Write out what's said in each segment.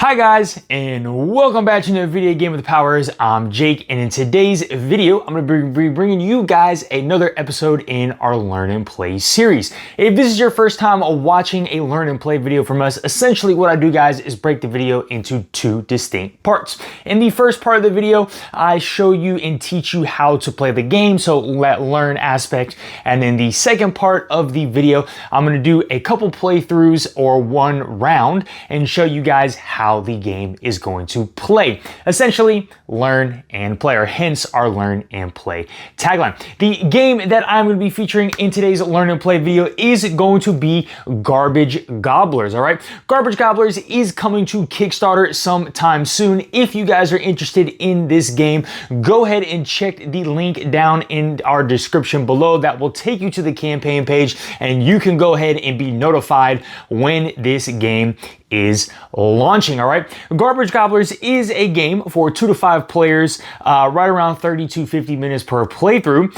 Hi guys, and welcome back to another video game with the powers. I'm Jake, and in today's video, I'm going to be bringing you guys another episode in our Learn and Play series. If this is your first time watching a Learn and Play video from us, essentially what I do, guys, is break the video into two distinct parts. In the first part of the video, I show you and teach you how to play the game, so that learn aspect. And in the second part of the video, I'm going to do a couple playthroughs or one round and show you guys how the game is going to play. Essentially, learn and play, or hence our learn and play tagline. The game that I'm going to be featuring in today's learn and play video is going to be Garbage Gobblers, all right? Garbage Gobblers is coming to Kickstarter sometime soon. If you guys are interested in this game, go ahead and check the link down in our description below. That will take you to the campaign page, and you can go ahead and be notified when this game is launching, all right? Garbage Gobblers is a game for 2 to 5 players, right around 30 to 50 minutes per playthrough,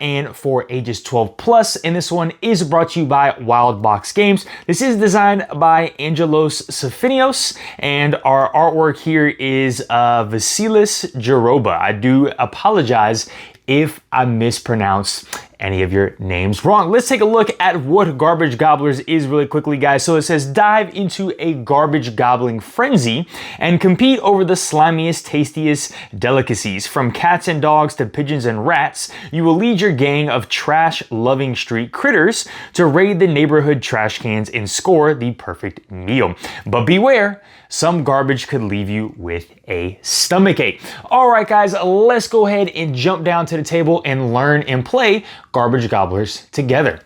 and for ages 12 plus. And this one is brought to you by WildBox Games. This is designed by Angelos, Sifonios, and our artwork here is asilis Jerboa. I do apologize if I mispronounce any of your names wrong. Let's take a look at what Garbage Gobblers is really quickly, guys. So it says, dive into a garbage gobbling frenzy and compete over the slimiest, tastiest delicacies. From cats and dogs to pigeons and rats, you will lead your gang of trash-loving street critters to raid the neighborhood trash cans and score the perfect meal. But beware, some garbage could leave you with a stomachache. All right, guys, let's go ahead and jump down to the table and learn and play Garbage Gobblers together.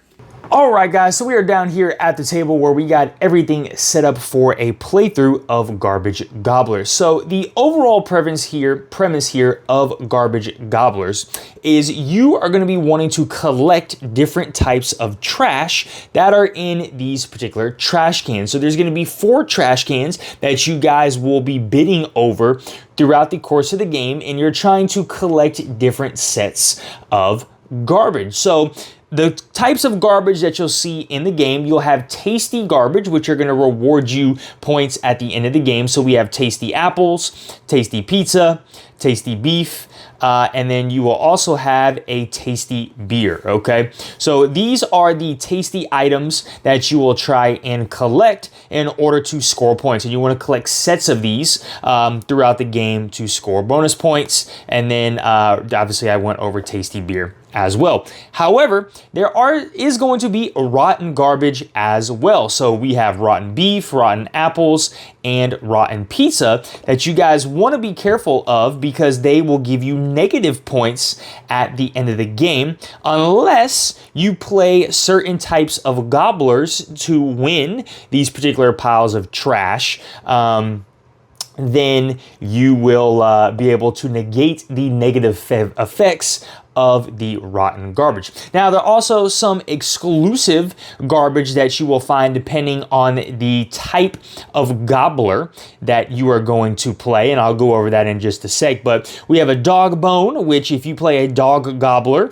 All right, guys, so we are down here at the table where we got everything set up for a playthrough of Garbage Gobblers. So the overall premise here of Garbage Gobblers is you are going to be wanting to collect different types of trash that are in these particular trash cans. So there's going to be 4 trash cans that you guys will be bidding over throughout the course of the game, and you're trying to collect different sets of garbage. So the types of garbage that you'll see in the game, you'll have tasty garbage, which are going to reward you points at the end of the game. So we have tasty apples, tasty pizza, tasty beef, and then you will also have a tasty beer, okay? So these are the tasty items that you will try and collect in order to score points. And you want to collect sets of these throughout the game to score bonus points. And then obviously I went over tasty beer as well. However, there is going to be rotten garbage as well. So we have rotten beef, rotten apples, and rotten pizza that you guys want to be careful of, because they will give you negative points at the end of the game unless you play certain types of gobblers to win these particular piles of trash. Then you will be able to negate the negative effects of the rotten garbage. Now, there are also some exclusive garbage that you will find depending on the type of gobbler that you are going to play, and I'll go over that in just a sec. But we have a dog bone, which if you play a dog gobbler,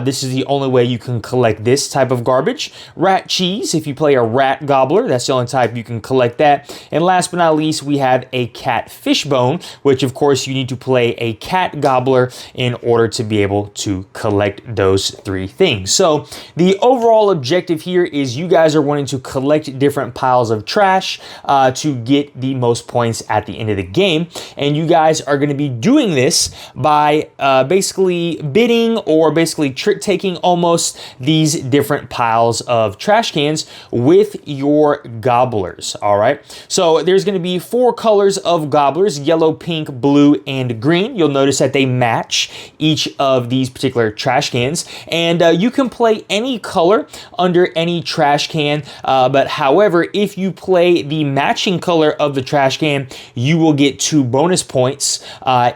this is the only way you can collect this type of garbage. Rat cheese, if you play a rat gobbler, that's the only type you can collect that. And last but not least, we have a cat fish bone, which of course you need to play a cat gobbler in order to be able to collect those 3 things. So the overall objective here is you guys are wanting to collect different piles of trash to get the most points at the end of the game. And you guys are going to be doing this by basically bidding, or basically trick taking almost, these different piles of trash cans with your gobblers. All right. So there's going to be 4 colors of gobblers: yellow, pink, blue, and green. You'll notice that they match each of these particular trash cans, and you can play any color under any trash can, but however, if you play the matching color of the trash can, you will get 2 bonus points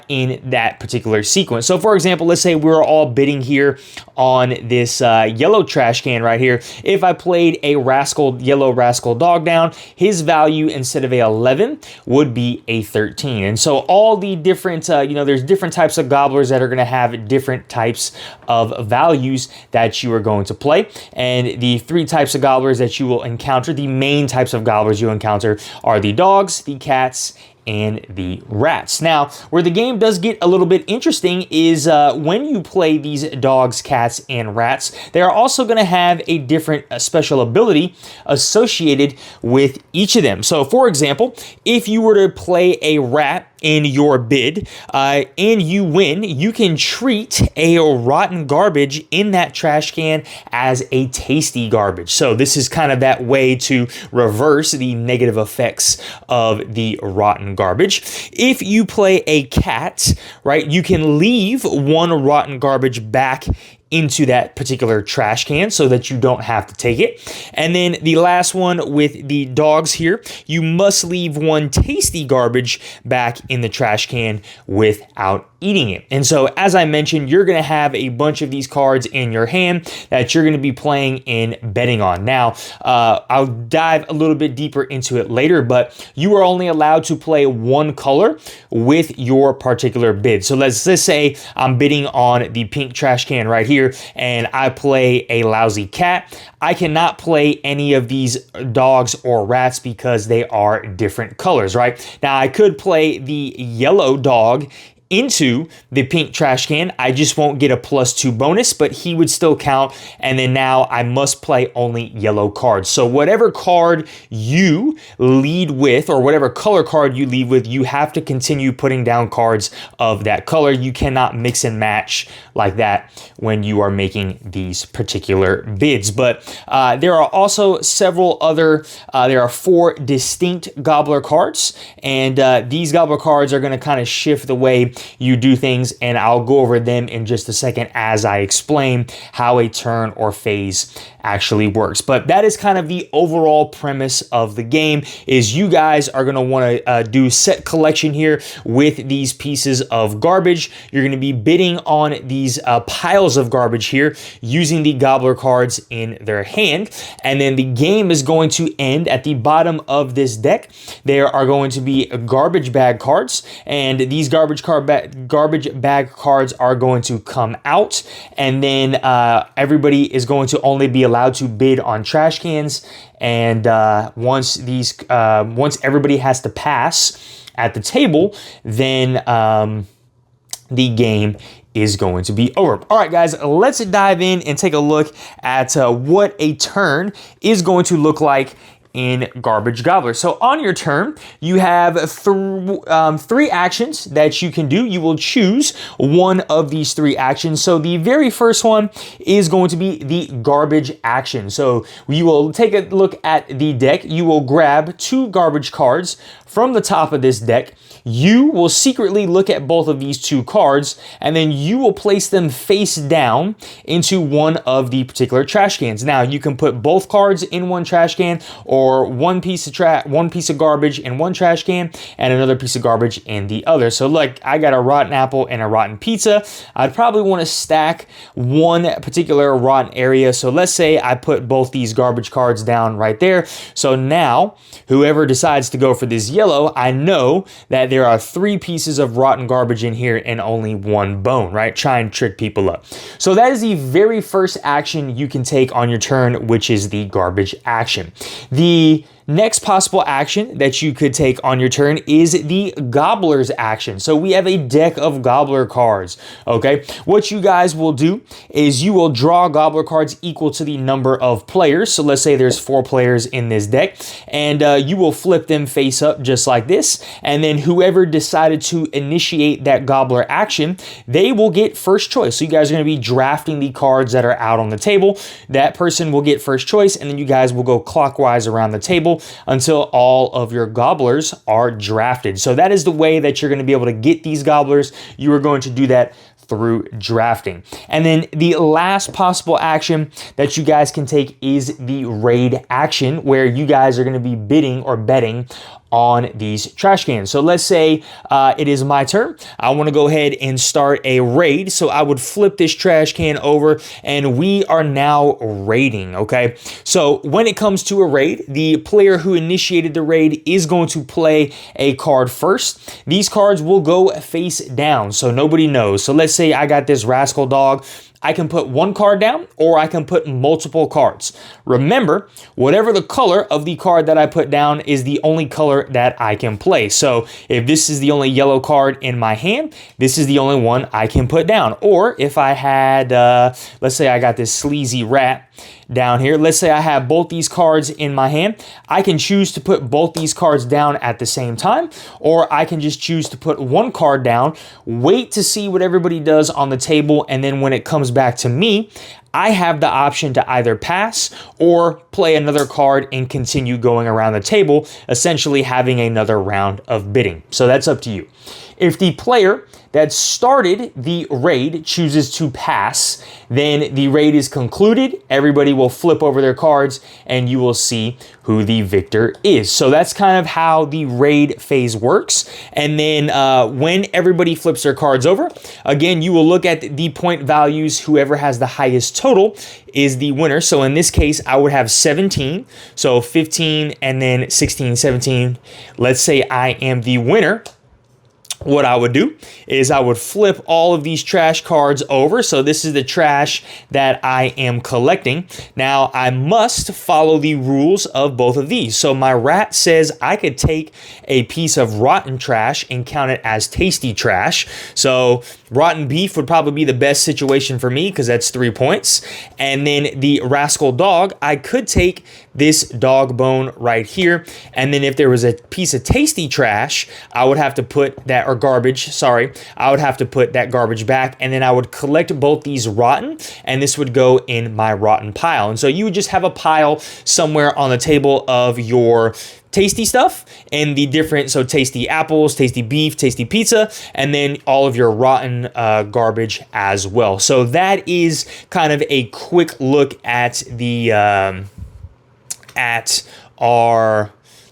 in that particular sequence. So for example, let's say we're all bidding here on this yellow trash can right here. If I played a yellow rascal dog down, his value instead of a 11 would be a 13. And so all the different, there's different types of gobblers that are going to have different types types of values that you are going to play. And the 3 types of gobblers that you will encounter, the main types of gobblers you'll encounter, are the dogs, the cats, and the rats. Now, where the game does get a little bit interesting is when you play these dogs, cats, and rats, they are also going to have a different special ability associated with each of them. So, for example, if you were to play a rat in your bid and you win, you can treat a rotten garbage in that trash can as a tasty garbage. So this is kind of that way to reverse the negative effects of the rotten garbage. If you play a cat, right, you can leave 1 rotten garbage back into that particular trash can so that you don't have to take it. And then the last one with the dogs here, you must leave 1 tasty garbage back in the trash can without eating it. And so, as I mentioned, you're going to have a bunch of these cards in your hand that you're going to be playing and betting on. Now, I'll dive a little bit deeper into it later, but you are only allowed to play 1 color with your particular bid. So let's say I'm bidding on the pink trash can right here, and I play a lousy cat. I cannot play any of these dogs or rats because they are different colors, right? Now, I could play the yellow dog into the pink trash can. I just won't get a +2 bonus, but he would still count. And then now I must play only yellow cards. So whatever card you lead with, or whatever color card you lead with, you have to continue putting down cards of that color. You cannot mix and match like that when you are making these particular bids. But there are also several other, there are 4 distinct gobbler cards. And these gobbler cards are going to kind of shift the way you do things, and I'll go over them in just a second as I explain how a turn or phase actually works. But that is kind of the overall premise of the game, is you guys are going to want to do set collection here with these pieces of garbage. You're going to be bidding on these piles of garbage here using the gobbler cards in their hand, and then the game is going to end at the bottom of this deck. There are going to be garbage bag cards, and these garbage bag cards are going to come out, and then everybody is going to only be allowed to bid on trash cans. And once everybody has to pass at the table, then the game is going to be over. All right, guys, let's dive in and take a look at what a turn is going to look like in Garbage Gobblers. So on your turn, you have 3 actions that you can do. You will choose one of these 3 actions. So the very first one is going to be the garbage action. So you will take a look at the deck. You will grab 2 garbage cards from the top of this deck. You will secretly look at both of these 2 cards, and then you will place them face down into one of the particular trash cans. Now, you can put both cards in one trash can, or one piece of garbage in one trash can and another piece of garbage in the other. So like, I got a rotten apple and a rotten pizza. I'd probably want to stack one particular rotten area. So let's say I put both these garbage cards down right there. So now whoever decides to go for this yellow, I know that there are 3 pieces of rotten garbage in here and only 1 bone, right? Try and trick people up. So that is the very first action you can take on your turn, which is the garbage action. The next possible action that you could take on your turn is the Gobblers action. So we have a deck of Gobbler cards, okay? What you guys will do is you will draw Gobbler cards equal to the number of players. So let's say there's 4 players in this deck, and you will flip them face up just like this. And then whoever decided to initiate that Gobbler action, they will get first choice. So you guys are going to be drafting the cards that are out on the table. That person will get first choice, and then you guys will go clockwise around the table until all of your gobblers are drafted. So that is the way that you're going to be able to get these gobblers. You are going to do that through drafting. And then the last possible action that you guys can take is the raid action, where you guys are going to be bidding or betting on these trash cans. So let's say it is my turn. I want to go ahead and start a raid. So I would flip this trash can over and we are now raiding, okay? So when it comes to a raid, the player who initiated the raid is going to play a card first. These cards will go face down, so nobody knows. So let's say I got this rascal dog. I can put one card down or I can put multiple cards. Remember, whatever the color of the card that I put down is the only color that I can play. So if this is the only yellow card in my hand, this is the only one I can put down. Or if I had, let's say I got this sleazy rat down here. Let's say I have both these cards in my hand. I can choose to put both these cards down at the same time, or I can just choose to put one card down, wait to see what everybody does on the table, and then when it comes back to me, I have the option to either pass or play another card and continue going around the table, essentially having another round of bidding. So that's up to you. If the player that started the raid chooses to pass, then the raid is concluded. Everybody will flip over their cards and you will see who the victor is. So that's kind of how the raid phase works. And then when everybody flips their cards over, again, you will look at the point values. Whoever has the highest total is the winner. So in this case, I would have 17. So 15 and then 16, 17. Let's say I am the winner. What I would do is I would flip all of these trash cards over. So this is the trash that I am collecting. Now I must follow the rules of both of these. So my rat says I could take a piece of rotten trash and count it as tasty trash. So rotten beef would probably be the best situation for me because that's 3 points. And then the rascal dog, I could take this dog bone right here. And then if there was a piece of tasty trash, I would have to put that, or garbage, sorry, I would have to put that garbage back, and then I would collect both these rotten, and this would go in my rotten pile. And so you would just have a pile somewhere on the table of your tasty stuff and the different, so tasty apples, tasty beef, tasty pizza, and then all of your rotten garbage as well. So that is kind of a quick look at the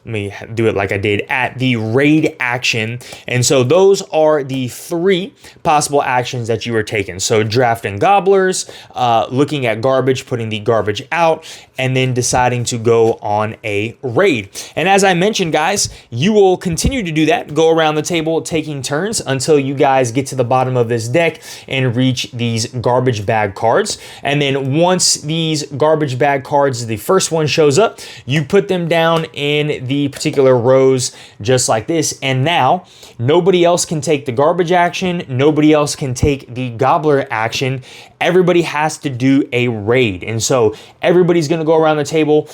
let me do it like I did at the raid action. And so those are the 3 possible actions that you are taking. So drafting gobblers, looking at garbage, putting the garbage out, and then deciding to go on a raid. And as I mentioned, guys, you will continue to do that, go around the table taking turns until you guys get to the bottom of this deck and reach these garbage bag cards. And then once these garbage bag cards, the first one shows up, you put them down in the particular rows just like this. And now nobody else can take the garbage action. Nobody else can take the gobbler action. Everybody has to do a raid. And so everybody's going to go around the table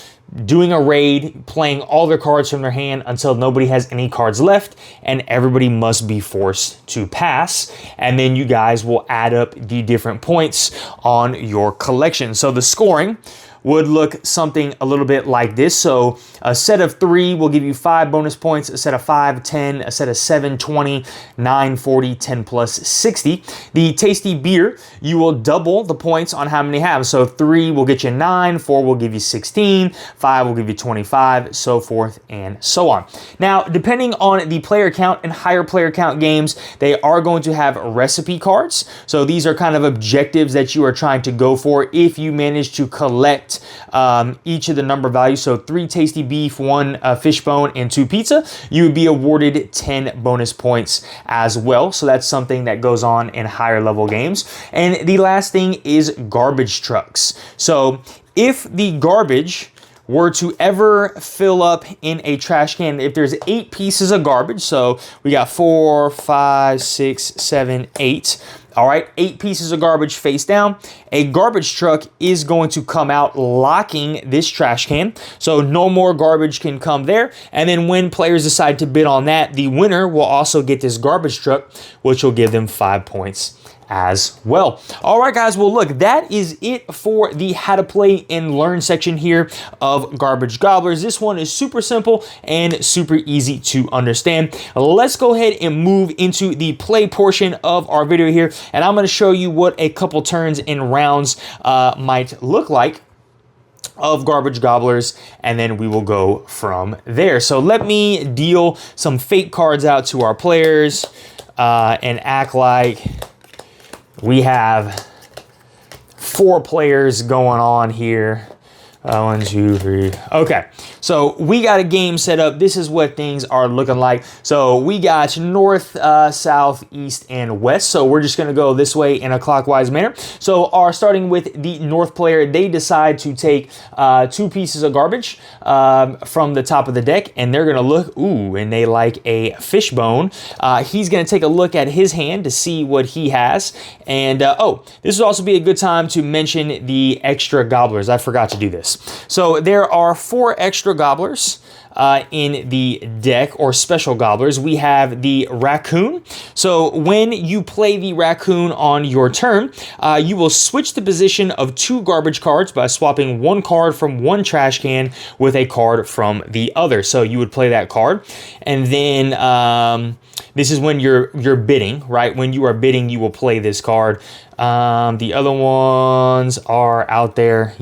doing a raid, playing all their cards from their hand until nobody has any cards left, and everybody must be forced to pass. And then you guys will add up the different points on your collection. So the scoring would look something a little bit like this. So a set of 3 will give you 5 bonus points, a set of 5, 10, a set of 7, 20, 9, 40, 10 plus 60. The tasty beer, you will double the points on how many you have. So 3 will get you 9, 4 will give you 16, 5 will give you 25, so forth and so on. Now, depending on the player count and higher player count games, they are going to have recipe cards. So these are kind of objectives that you are trying to go for if you manage to collect each of the number values. So 3 tasty beef, 1 fish bone, and 2 pizza, you would be awarded 10 bonus points as well. So that's something that goes on in higher level games. And the last thing is garbage trucks. So if the garbage were to ever fill up in a trash can, if there's 8 pieces of garbage, so we got 4, 5, 6, 7, 8. All right, 8 pieces of garbage face down. A garbage truck is going to come out locking this trash can. So no more garbage can come there. And then when players decide to bid on that, the winner will also get this garbage truck, which will give them 5 points as well. All right, guys. Well, look, that is it for the how to play and learn section here of Garbage Gobblers. This one is super simple and super easy to understand. Let's go ahead and move into the play portion of our video here, and I'm going to show you what a couple turns and rounds might look like of Garbage Gobblers, and then we will go from there. So let me deal some fake cards out to our players and act like we have 4 players going on here. 1, 2, 3. Okay, so we got a game set up. This is what things are looking like. So we got north, south, east, and west. So we're just gonna go this way in a clockwise manner. So starting with the north player, they decide to take 2 pieces of garbage from the top of the deck, and they're gonna look, ooh, and they like a fishbone. He's gonna take a look at his hand to see what he has. And oh, this would also be a good time to mention the extra gobblers. I forgot to do this. So there are 4 extra gobblers in the deck, or special gobblers. We have the raccoon. So when you play the raccoon on your turn, you will switch the position of 2 garbage cards by swapping 1 card from one trash can with a card from the other. So you would play that card, and then this is when you're bidding, right? When you are bidding, you will play this card. The other ones are out there,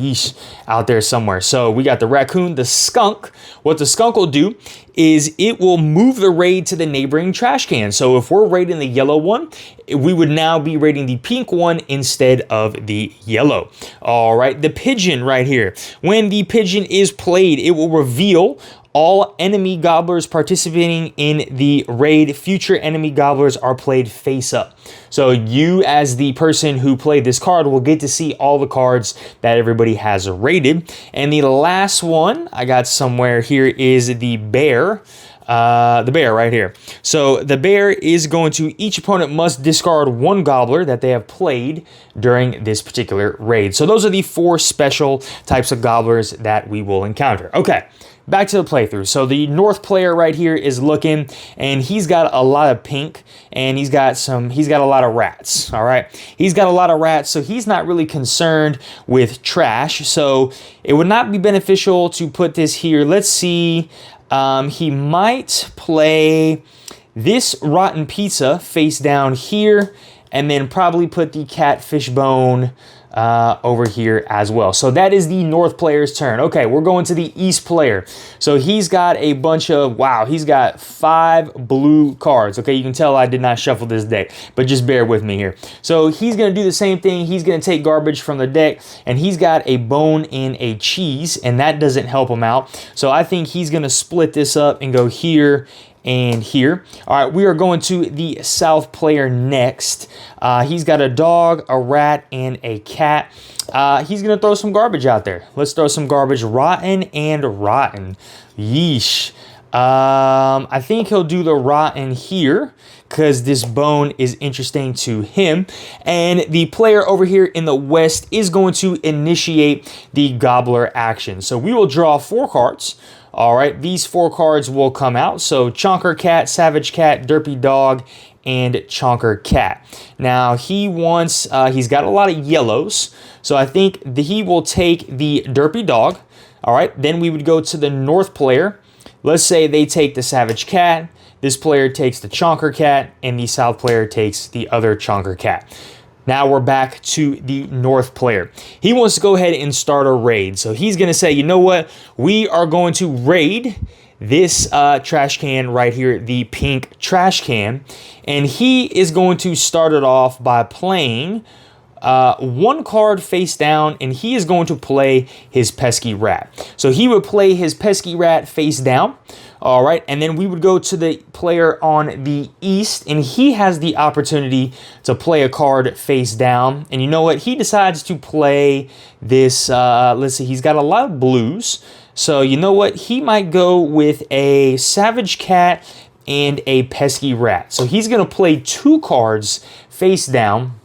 out there somewhere. So we got the raccoon, the skunk. What the skunk will do is it will move the raid to the neighboring trash can. So if we're raiding the yellow one, we would now be raiding the pink one instead of the yellow. All right, the pigeon right here. When the pigeon is played, it will reveal all enemy gobblers participating in the raid. Future enemy gobblers are played face up. So you, as the person who played this card, will get to see all the cards that everybody has raided. And the last one I got somewhere here is the bear. The bear right here. So the bear is going to, each opponent must discard 1 gobbler that they have played during this particular raid. So those are the 4 special types of gobblers that we will encounter. Okay. Back to the playthrough. So the north player right here is looking, and he's got a lot of pink, and he's got a lot of rats. All right. He's got a lot of rats, so he's not really concerned with trash. So it would not be beneficial to put this here. Let's see. He might play this rotten pizza face down here, and then probably put the catfish bone over here as well. So that is the north player's turn. Okay, we're going to the east player. So he's got a bunch of, wow, he's got 5 blue cards. Okay, you can tell I did not shuffle this deck, but just bear with me here. So he's going to do the same thing. He's going to take garbage from the deck, and he's got a bone and a cheese, and that doesn't help him out. So I think he's going to split this up and go here and here. All right, we are going to the south player next. He's got a dog, a rat, and a cat. He's gonna throw some garbage out there. Let's throw some garbage. Rotten and rotten. Yeesh. I think he'll do the rotten here because this bone is interesting to him. And the player over here in the west is going to initiate the gobbler action. So we will draw 4 cards. All right, these 4 cards will come out. So Chonker Cat, Savage Cat, Derpy Dog, and Chonker Cat. Now he wants, he's got a lot of yellows. So I think he will take the Derpy Dog. All right, then we would go to the north player. Let's say they take the Savage Cat. This player takes the Chonker Cat, and the south player takes the other Chonker Cat. Now we're back to the north player. He wants to go ahead and start a raid. So he's going to say, you know what? We are going to raid this trash can right here, the pink trash can. And he is going to start it off by playing 1 card face down, and he is going to play his pesky rat. So he would play his pesky rat face down. All right, and then we would go to the player on the east, and he has the opportunity to play a card face down. And you know what? He decides to play this, let's see, he's got a lot of blues. So you know what? He might go with a Savage Cat and a pesky rat. So he's going to play 2 cards face down.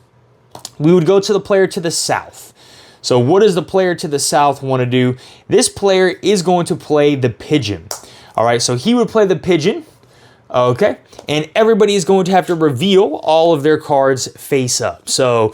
We would go to the player to the south. So what does the player to the south want to do? This player is going to play the pigeon. All right, so he would play the pigeon. Okay, and everybody is going to have to reveal all of their cards face up. So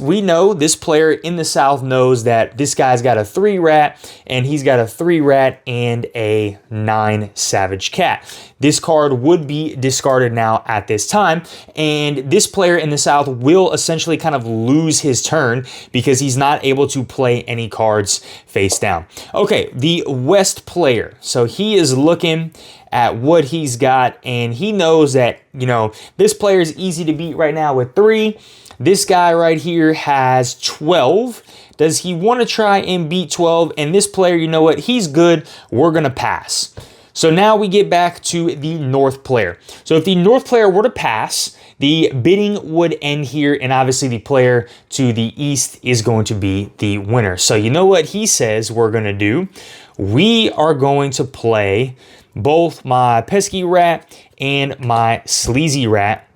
we know this player in the South knows that this guy's got a 3 rat, and he's got a 3 rat and a 9 savage cat. This card would be discarded now at this time, and this player in the South will essentially kind of lose his turn because he's not able to play any cards face down. Okay, the West player. So he is looking at what he's got, and he knows that, you know, this player is easy to beat right now with 3. This guy right here has 12. Does he want to try and beat 12? And this player, you know what? He's good. We're going to pass. So now we get back to the North player. So if the North player were to pass, the bidding would end here, and obviously the player to the East is going to be the winner. So you know what he says we're going to do? We are going to play both my pesky rat and my sleazy rat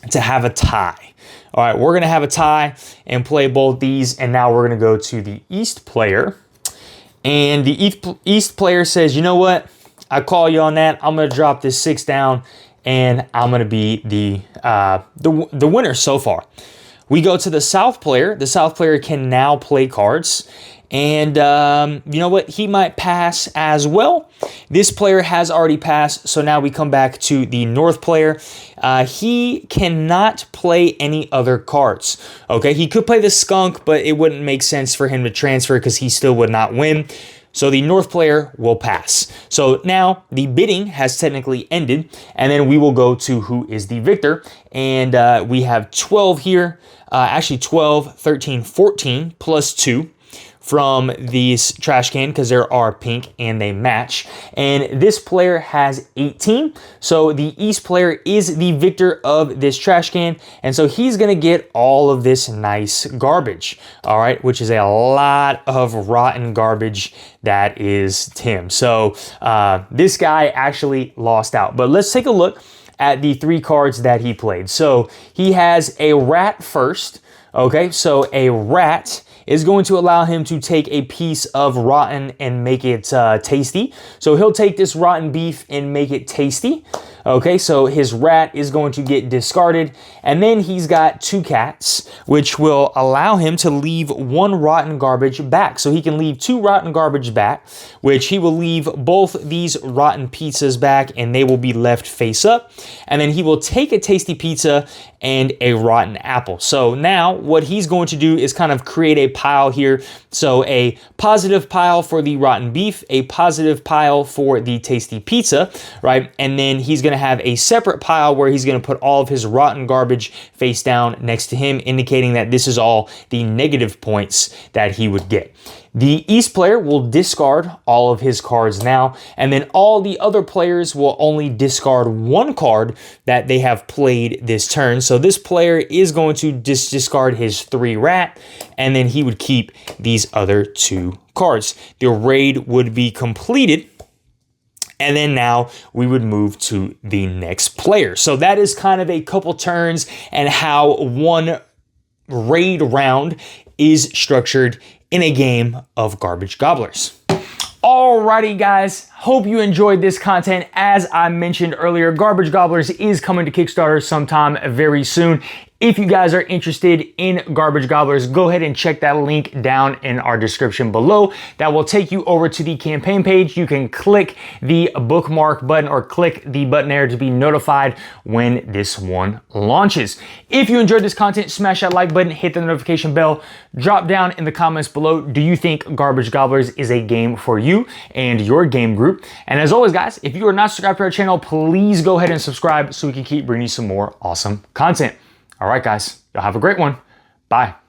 to have a tie. All right, we're going to have a tie and play both these, and now we're going to go to the East player. And the East player says, you know what? I call you on that. I'm going to drop this 6 down, and I'm going to be the winner so far. We go to the South player. The South player can now play cards. And you know what? He might pass as well. This player has already passed, so now we come back to the North player. He cannot play any other cards. Okay, he could play the skunk, but it wouldn't make sense for him to transfer because he still would not win. So the North player will pass. So now the bidding has technically ended, and then we will go to who is the victor. And we have 12 here, actually 12, 13, 14 plus 2. From these trash can because there are pink and they match. And this player has 18. So the East player is the victor of this trash can. And so he's going to get all of this nice garbage. All right, which is a lot of rotten garbage. That is Tim. So this guy actually lost out. But let's take a look at the 3 cards that he played. So he has a rat first. Okay, so a rat is going to allow him to take a piece of rotten and make it tasty. So he'll take this rotten beef and make it tasty. Okay, so his rat is going to get discarded. And then he's got 2 cats, which will allow him to leave 1 rotten garbage back. So he can leave 2 rotten garbage back, which he will leave both these rotten pizzas back, and they will be left face up. And then he will take a tasty pizza and a rotten apple. So now what he's going to do is kind of create a pile here. So a positive pile for the rotten beef, a positive pile for the tasty pizza, right? And then he's going to have a separate pile where he's going to put all of his rotten garbage face down next to him, indicating that this is all the negative points that he would get. The East player will discard all of his cards now, and then all the other players will only discard 1 card that they have played this turn. So this player is going to discard his 3 rat, and then he would keep these other 2 cards. The raid would be completed, and then now we would move to the next player. So that is kind of a couple turns and how one raid round is structured in a game of Garbage Gobblers. Alrighty guys, hope you enjoyed this content. As I mentioned earlier, Garbage Gobblers is coming to Kickstarter sometime very soon. If you guys are interested in Garbage Gobblers, go ahead and check that link down in our description below. That will take you over to the campaign page. You can click the bookmark button or click the button there to be notified when this one launches. If you enjoyed this content, smash that like button, hit the notification bell, drop down in the comments below. Do you think Garbage Gobblers is a game for you and your game group? And as always guys, if you are not subscribed to our channel, please go ahead and subscribe so we can keep bringing you some more awesome content. All right, guys, y'all have a great one. Bye.